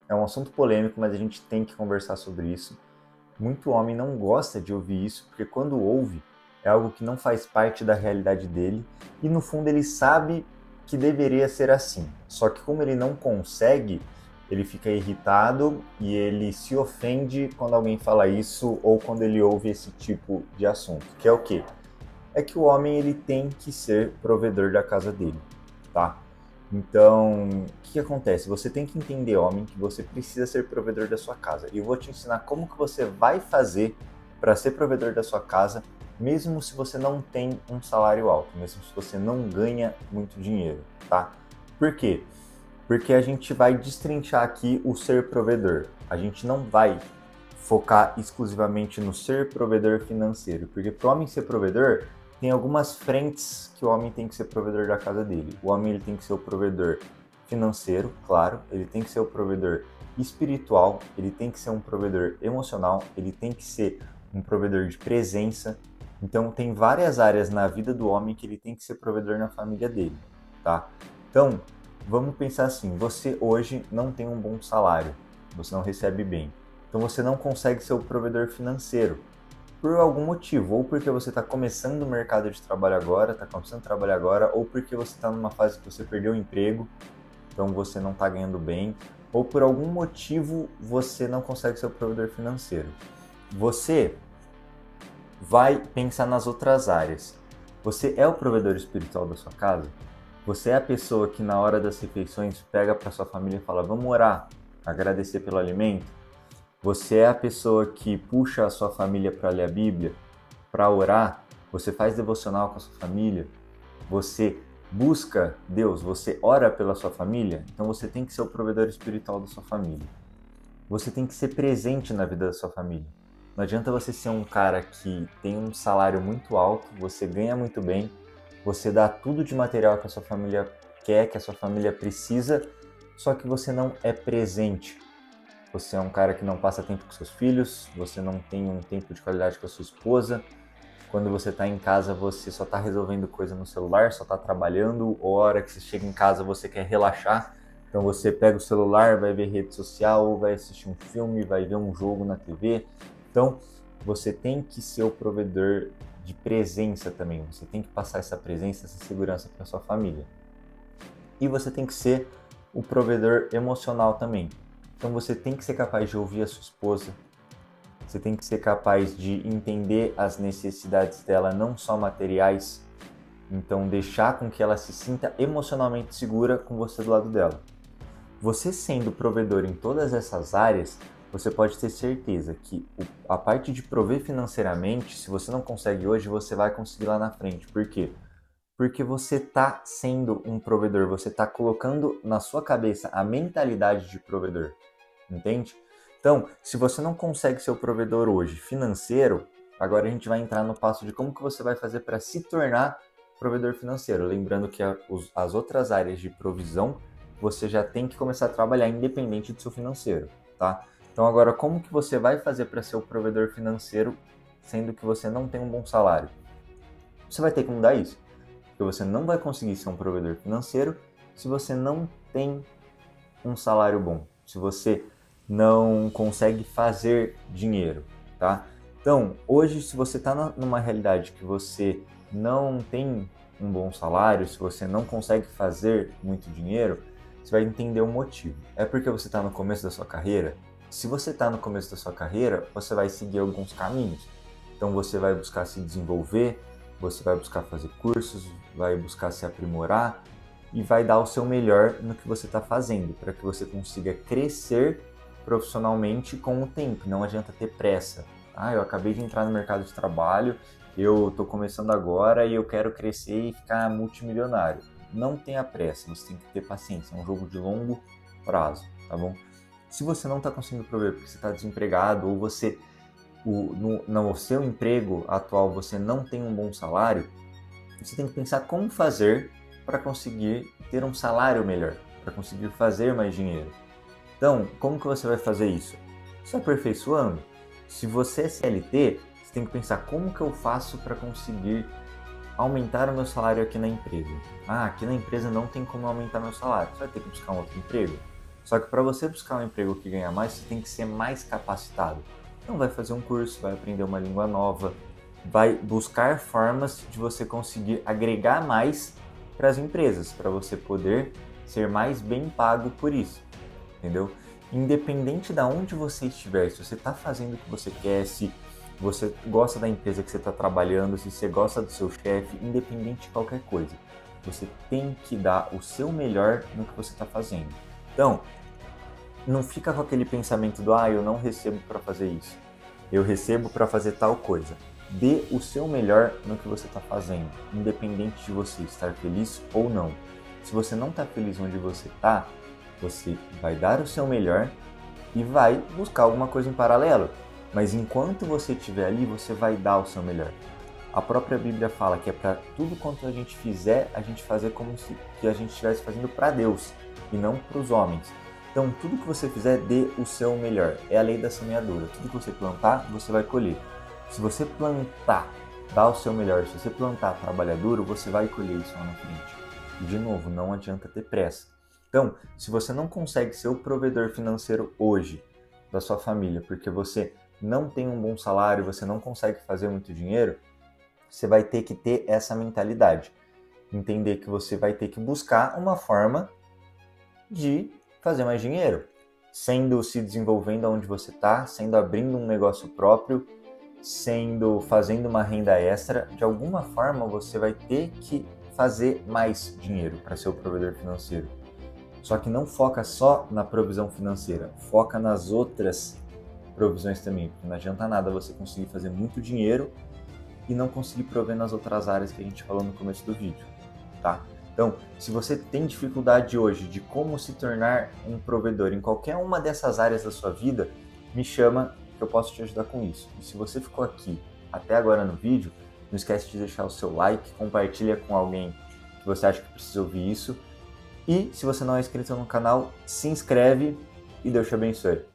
é um assunto polêmico, mas a gente tem que conversar sobre isso. Muito homem não gosta de ouvir isso, porque quando ouve, é algo que não faz parte da realidade dele, e no fundo ele sabe que deveria ser assim. Só que como ele não consegue, ele fica irritado e ele se ofende quando alguém fala isso ou quando ele ouve esse tipo de assunto, que é o quê? É que o homem ele tem que ser provedor da casa dele, tá? Então, o que acontece? Você tem que entender, homem, que você precisa ser provedor da sua casa. E eu vou te ensinar como que você vai fazer para ser provedor da sua casa, mesmo se você não tem um salário alto, mesmo se você não ganha muito dinheiro, tá? Por quê? Porque a gente vai destrinchar aqui o ser provedor. A gente não vai focar exclusivamente no ser provedor financeiro, porque para o homem ser provedor, tem algumas frentes que o homem tem que ser provedor da casa dele. O homem ele tem que ser o provedor financeiro, claro, ele tem que ser o provedor espiritual, ele tem que ser um provedor emocional, ele tem que ser um provedor de presença. Então tem várias áreas na vida do homem que ele tem que ser provedor na família dele, tá? Então, vamos pensar assim, você hoje não tem um bom salário, você não recebe bem. Então você não consegue ser o provedor financeiro por algum motivo, ou porque você está começando o mercado de trabalho agora, está começando a trabalhar agora, ou porque você está numa fase que você perdeu o emprego, então você não está ganhando bem, ou por algum motivo você não consegue ser o provedor financeiro. Você vai pensar nas outras áreas. Você é o provedor espiritual da sua casa? Você é a pessoa que na hora das refeições pega para sua família e fala, vamos orar, agradecer pelo alimento? Você é a pessoa que puxa a sua família para ler a Bíblia, para orar? Você faz devocional com a sua família? Você busca Deus? Você ora pela sua família? Então você tem que ser o provedor espiritual da sua família. Você tem que ser presente na vida da sua família. Não adianta você ser um cara que tem um salário muito alto, você ganha muito bem, você dá tudo de material que a sua família quer, que a sua família precisa, só que você não é presente. Você é um cara que não passa tempo com seus filhos, você não tem um tempo de qualidade com a sua esposa. Quando você está em casa, você só está resolvendo coisa no celular, só está trabalhando, ou a hora que você chega em casa você quer relaxar. Então você pega o celular, vai ver rede social, vai assistir um filme, vai ver um jogo na TV. Então você tem que ser o provedor de presença também. Você tem que passar essa presença, essa segurança para sua família. E você tem que ser o provedor emocional também. Então você tem que ser capaz de ouvir a sua esposa, você tem que ser capaz de entender as necessidades dela, não só materiais, então deixar com que ela se sinta emocionalmente segura com você do lado dela. Você sendo provedor em todas essas áreas, você pode ter certeza que a parte de prover financeiramente, se você não consegue hoje, você vai conseguir lá na frente. Por quê? Porque você está sendo um provedor, você está colocando na sua cabeça a mentalidade de provedor, entende? Então, se você não consegue ser o provedor hoje financeiro, agora a gente vai entrar no passo de como que você vai fazer para se tornar provedor financeiro. Lembrando que as outras áreas de provisão, você já tem que começar a trabalhar independente do seu financeiro, tá? Então agora, como que você vai fazer para ser o provedor financeiro, sendo que você não tem um bom salário? Você vai ter que mudar isso. Porque você não vai conseguir ser um provedor financeiro se você não tem um salário bom, se você não consegue fazer dinheiro, tá? Então, hoje, se você está numa realidade que você não tem um bom salário, se você não consegue fazer muito dinheiro, você vai entender o motivo. É porque você está no começo da sua carreira? Se você está no começo da sua carreira, você vai seguir alguns caminhos. Então, você vai buscar se desenvolver, você vai buscar fazer cursos, vai buscar se aprimorar e vai dar o seu melhor no que você está fazendo, para que você consiga crescer profissionalmente com o tempo. Não adianta ter pressa. Ah, eu acabei de entrar no mercado de trabalho, eu estou começando agora e eu quero crescer e ficar multimilionário. Não tenha pressa, você tem que ter paciência, é um jogo de longo prazo, tá bom? Se você não está conseguindo prover porque você está desempregado ou você no seu emprego atual você não tem um bom salário, você tem que pensar como fazer para conseguir ter um salário melhor, para conseguir fazer mais dinheiro. Então, como que você vai fazer isso? Se aperfeiçoando. Se você é CLT, você tem que pensar como que eu faço para conseguir aumentar o meu salário aqui na empresa. Ah, aqui na empresa não tem como aumentar meu salário. Você vai ter que buscar um outro emprego. Só que para você buscar um emprego que ganha mais, você tem que ser mais capacitado. Então vai fazer um curso, vai aprender uma língua nova, vai buscar formas de você conseguir agregar mais para as empresas, para você poder ser mais bem pago por isso, entendeu? Independente de onde você estiver, se você está fazendo o que você quer, se você gosta da empresa que você está trabalhando, se você gosta do seu chefe, independente de qualquer coisa, você tem que dar o seu melhor no que você está fazendo. Então, não fica com aquele pensamento do eu não recebo para fazer isso, eu recebo para fazer tal coisa. Dê o seu melhor no que você está fazendo, independente de você estar feliz ou não. Se você não está feliz onde você está, você vai dar o seu melhor e vai buscar alguma coisa em paralelo. Mas enquanto você estiver ali, você vai dar o seu melhor. A própria Bíblia fala que é para tudo quanto a gente fizer, a gente fazer como se que a gente estivesse fazendo para Deus e não para os homens. Então, tudo que você fizer, dê o seu melhor. É a lei da semeadura. Tudo que você plantar, você vai colher. Se você plantar, dar o seu melhor, se você plantar, trabalhar duro, você vai colher isso lá na frente. E, de novo, não adianta ter pressa. Então, se você não consegue ser o provedor financeiro hoje da sua família, porque você não tem um bom salário, você não consegue fazer muito dinheiro, você vai ter que ter essa mentalidade. Entender que você vai ter que buscar uma forma de fazer mais dinheiro, sendo se desenvolvendo onde você está, sendo abrindo um negócio próprio, sendo fazendo uma renda extra. De alguma forma você vai ter que fazer mais dinheiro para ser o provedor financeiro. Só que não foca só na provisão financeira, foca nas outras provisões também, porque não adianta nada você conseguir fazer muito dinheiro e não conseguir prover nas outras áreas que a gente falou no começo do vídeo, tá? Então, se você tem dificuldade hoje de como se tornar um provedor em qualquer uma dessas áreas da sua vida, me chama que eu posso te ajudar com isso. E se você ficou aqui até agora no vídeo, não esquece de deixar o seu like, compartilha com alguém que você acha que precisa ouvir isso. E se você não é inscrito no canal, se inscreve e Deus te abençoe.